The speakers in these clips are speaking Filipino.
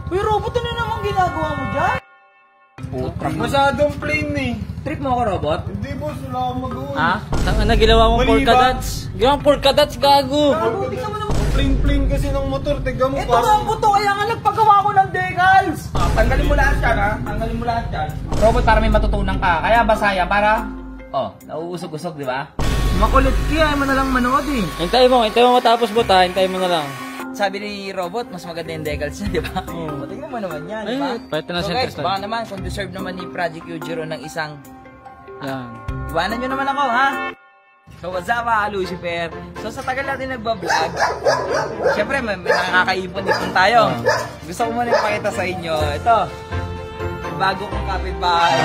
Uy, robot, ano naman ginagawa mo dyan? Masyadong plain eh. Trip mo ako, robot? Hindi boss, wala akong magawa. Ha? Tanga na, ginawa mong Mali polka ba? dots. Ginawa polka dots, gago. Gago, tingnan mo naman. Plain kasi ng motor, tignan mo. Ito nga ang buto, kaya nga nagpagawa ko ng decals. Tanggalin mo lahat yan, ha? Tanggalin mo lahat yan. Robot, para may matutunan ka. Kaya basaya, para... Oh, nauusog-usog, di ba? Makulit kaya, mo na lang manood eh. Hintayin mo matapos buta, hintayin mo na lang. Sabi ni Robot, mas maganda yung decals niya, di ba? Oo. Tingnan mo naman yan, di ba? Ay, pwede na So center guys, stand. baka naman, kung deserve naman ni Project Yujiro ng isang... Yan. Iwanan nyo naman ako, ha? So what's up, Lucifer? So sa tagal natin nagbablog, syempre may nakakaipon-ipon tayo. Gusto ko muna ipakita sa inyo, ito, bago kong kapitbahay.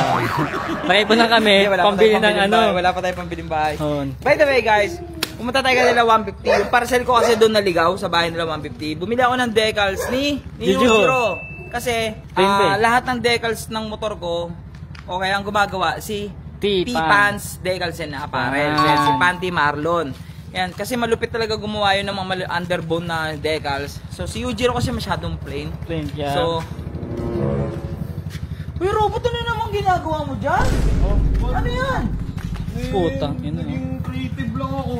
Nakipo na kami, pambili ng ano. Wala pa tayong pambiling bahay. Oo. By the way guys, pumunta tayo kanila 150. Yung parcel ko kasi doon naligaw sa bahay nila 150. Bumili ako ng decals ni Yujiro. Kasi lahat ng decals ng motor ko, o kaya ang gumagawa si T-Pants decals yan na apparel. Si Panty Marlon. Yan, kasi malupit talaga gumawa yun ng mga underbone na decals. So si Yujiro kasi masyadong plain. Plain, yeah. So, uy, robot, ano naman ginagawa mo dyan? Ano yan? Putang ina. Naging creative lang ako.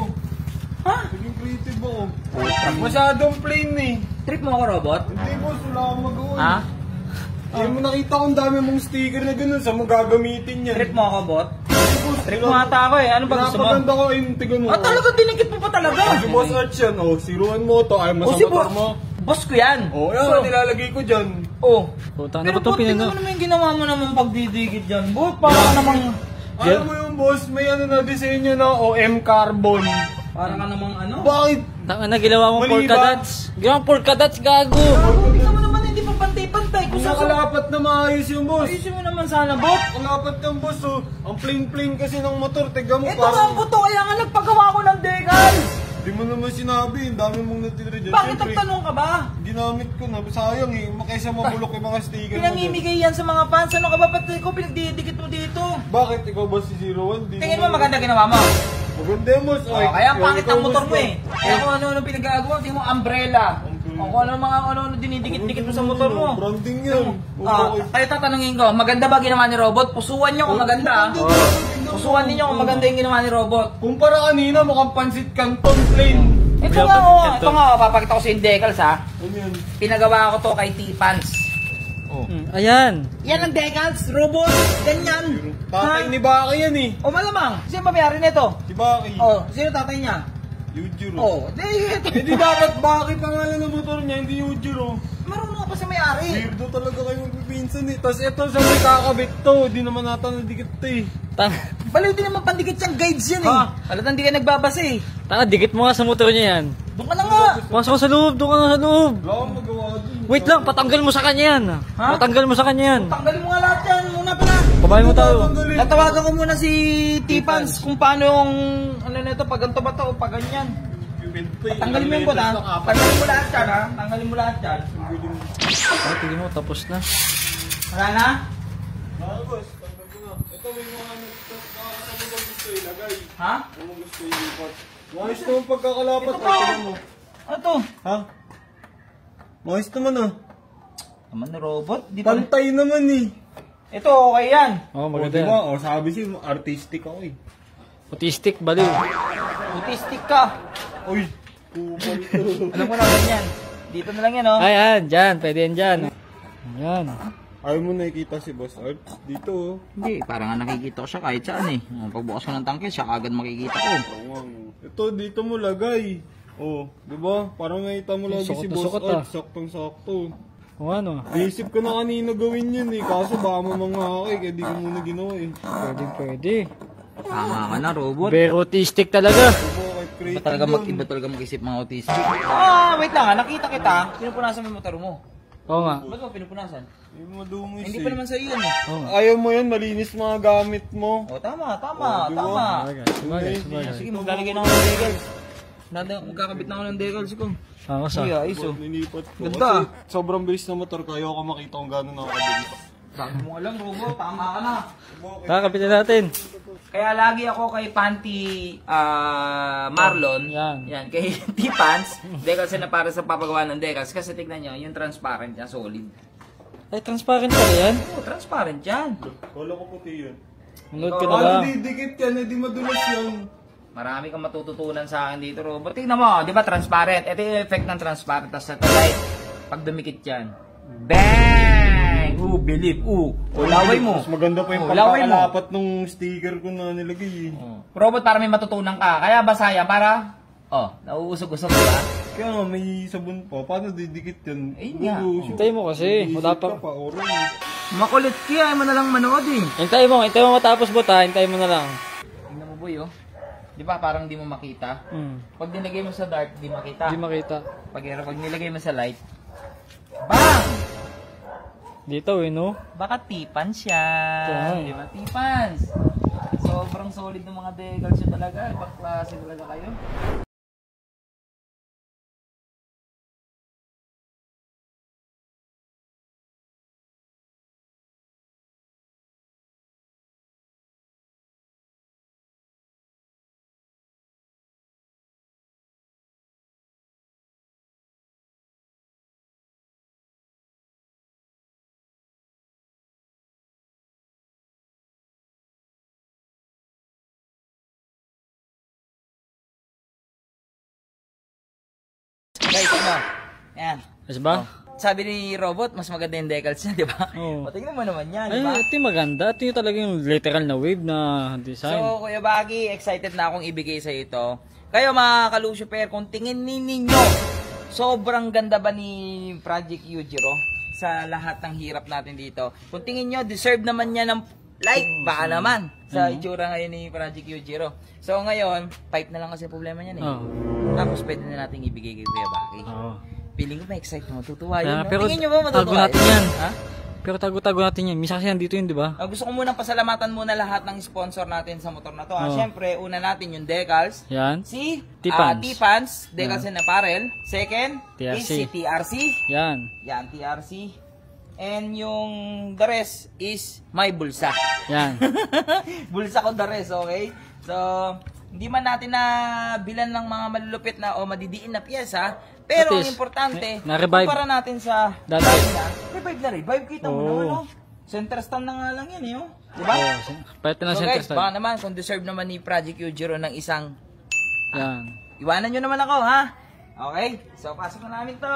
Ha? Naging creative ako. Masyadong plain eh. Trip mo ako, robot? Hindi boss, wala akong magawa. Ha? Ay mo nakita kong dami mong sticker na ganun, saan mo gagamitin yan? Trip mo ako, bot? Trip mo ata ako eh. Ano ba gusto mo? Napaganda ko yung tigan mo. Ah, talaga dinikit mo pa talaga? Si Boss Arch yan, oh, siruan mo to, ay O si masama boss. mo. Boss ko yan. Oh, yan, So, nilalagay ko dyan. oh. Putang, Pero ano ba itong bot, tingnan pinano? mo naman yung ginawa mo naman pagdidikit dyan. Bot, parang ka namang... Alam mo yung boss, may ano na disenyo na OM Carbon. Parang ka namang ano? Bakit? Tanga na, ginawa mong Mali polka ba? dots. Ginawa mong polka dots, gago. Gago, tingnan mo naman, hindi pa pantay-pantay. Kung Kung sa nakalapat na maayos yung boss. ayusin mo naman sana, bot. Kalapat yung boss, oh. Ang plain-plain kasi ng motor, tiga mo Ito nga ang buto, kaya nga nagpagawa ko ng decals. Di mo naman sinabi, ang dami mong natitira dyan. Bakit Siyempre, nagtanong ka ba? ginamit ko na, sayang eh, kaysa mabulok yung mga sticker mo dyan. Pinangimigay yan sa mga fans. Ano ka ba? Ba't ko pinagdidikit mo dito? Bakit ikaw ba si 01? Di Tingin mo maganda ginawa mo? Maganda yung boss. Oh, kaya ang pangit ang motor mo eh. Kaya kung ano-ano pinagagawa, tingin mo umbrella. O kung ano-ano dinidikit-dikit mo sa motor mo. Branding yan. Kaya tatanungin ko, maganda ba ginawa ni Robot? Pusuan niyo kung maganda. Pusuan niyo kung maganda yung ginawa ni Robot. Kumpara kanina, mukhang pansit canton plain. Ito nga ito nga, papakita ko sa yung decals ha. Ano yan? Pinagawa ko to kay T-Pants. Oh. Ayan. Yan ang decals, Robot, ganyan. Tatay ni Baki yan eh. O malamang, sino ba mayari nito? Si Baki. O, sino tatay niya? Yujiro. O, ito. Hindi dapat Baki pangalan ng motor niya, hindi Yujiro. Marunong ka pa sa may-ari. Weirdo talaga kayo magpipinsan eh. Tapos ito sa may kakabit to, di naman nata nadikit to eh. Baliw din naman pandikit siyang guides yan eh. Halatang di ka nagbabasa eh. Tanga, dikit mo nga sa motor niya yan. Doon ka na nga. Pasok ka sa loob, doon ka na sa loob. Wala akong magawa dun. Wait lang, patanggal mo sa kanya yan. Ha? Patanggal mo sa kanya yan. Tanggalin mo nga lahat yan. Muna pala. Pabahay mo tayo. Tatawagan ko muna si T-Pants kung paano yung ano nito, pag ganito ba to o pag ganyan. Tanggalin mo yung bot ha. Tanggalin mo lahat yan ha. Tanggalin mo lahat yan. Ay, tingin mo, tapos na. Wala na? Boss, tanggal ko na. Ito may mga nakakasama ko gusto ilagay. Ha? Kung gusto ilipat. Maayos naman pagkakalapat. Ito pa. Tingnan mo. Ano to? Ha? Maayos naman ah. Naman na robot. Di pa. Pantay naman eh. Ito okay yan. Oo, O maganda diba? yan. O sabi siya, artistic ako eh. Autistic, baliw. Autistic ka. Uy, kupal to. Alam ko na ganyan. Dito na lang yan oh. Ayan, dyan, pwede yan dyan. Ayan. Ayaw mo nakikita si Boss Art dito oh. Hindi, parang nga nakikita ko siya kahit saan eh. Pagbukas ko ng tangke, siya agad makikita ko. Ito, dito mo lagay. Oh, di ba? Parang nakita mo lagi Sukot si na Boss sukot, Art, ah. saktong-sakto. Kung ano. Naisip ko na kanina gawin yun eh, kaso baka mamangako eh, kaya di ko muna ginawa eh. Pwede, pwede. Tama ka na, robot. Very autistic talaga. Diba, kahit Iba creative talaga mag-isip mga autistic. Wait lang nakita kita. Pinupunasan mo yung motor mo. Oo nga. Ba't mo pinupunasan? Yung madungis Hindi eh. pa naman sa iyo eh. Oo nga. Ayaw mo yan, malinis mga gamit mo. O, tama. Oh, di ba? Tama. Sabagay, sabagay. Sige, maglalagay na ako ng decals. Magkakabit na ako ng decals ko. Ako sa. Sige, ayos oh. Nilipat ko. Ganda. Kasi sobrang bilis na motor ko, ayaw ko makita kung gano'n nakakabilis. Sabi mo alam, robot. Tama ka na. Kakapitan natin. Kaya lagi ako kay Panty Marlon. Yan. Kay T-Pants. Decals na para sa papagawa ng decals. Kasi tignan nyo, yung transparent niya, solid. Ay, transparent pala yan. Oo, transparent yan. Kala ko puti yun. Manood ka na ba? Paano didikit yan? Hindi madulas yan. Marami kang matututunan sa akin dito, Robot. Tingnan mo, di ba transparent? Ito yung effect ng transparent. Tapos sa light, pag dumikit yan, bang! Believe. Laway mo. Mas maganda pa yung Laway mo. pagkakalapat nung sticker ko na nilagay. Robot, para may matutunan ka. Kaya basa yan para, nauusog-usog, di ba? Kaya nga, may sabon pa. Paano didikit yan? Ayun nga. Hintayin mo kasi. Wala pa. Makulit kaya, mo na lang manood eh. Hintayin mo matapos buta. Hintayin mo na lang. Tingnan mo, boy, oh. Di ba parang di mo makita? Pag nilagay mo sa dark, di makita. Hindi makita. Pag nilagay mo sa light, bang! Dito no? Baka tipans siya. Ito. Di ba? Tipans. Sobrang solid ng mga decals yun talaga. Ibang klase talaga kayo. Guys, ano? Yan. Mas ba? Sabi ni Robot, mas maganda yung decals niya, di ba? Oo. O, tingnan mo naman yan, di Ay, ba? ito yung maganda. Ito yung talaga yung literal na wave na design. So, Kuya Baki, excited na akong ibigay sa ito. Kayo mga Kalusyo Pair, kung tingin ninyo, sobrang ganda ba ni Project Yujiro sa lahat ng hirap natin dito? Kung tingin nyo, deserve naman niya ng like, baka naman sa itsura ngayon ni Project Yujiro. So, ngayon, pipe na lang kasi problema niyan eh. Oo. Tapos pwede na natin ibigay kay Kuya Baki. Oo. Feeling ko may-excite na matutuwa yun. No? Pero Tingin nyo ba matutuwa tago natin yan. Ha? Pero tago-tago natin yan. Minsan kasi nandito yun, di ba? Gusto ko munang pasalamatan muna lahat ng sponsor natin sa motor na to. Oo. Siyempre, una natin yung decals. Yan. Si T-Pans. T-Pans, Decals and Apparel. Second is TRC. si TRC. Yan. Yan, TRC. And yung the rest is my bulsa. Yan. Bulsa ko the rest, okay? So, hindi man natin na bilan ng mga malulupit na o madidiin na piyesa, pero At ang least, importante, na-revive. kumpara natin sa Dati. revive, kita mo Oo. naman, no? Center stand na nga lang yan, eh, oh. Diba? Pahit na So center guys, stand. baka naman kung deserve naman ni Project Yujiro ng isang Yan. iwanan nyo naman ako, ha? Okay? So, pasok na namin to.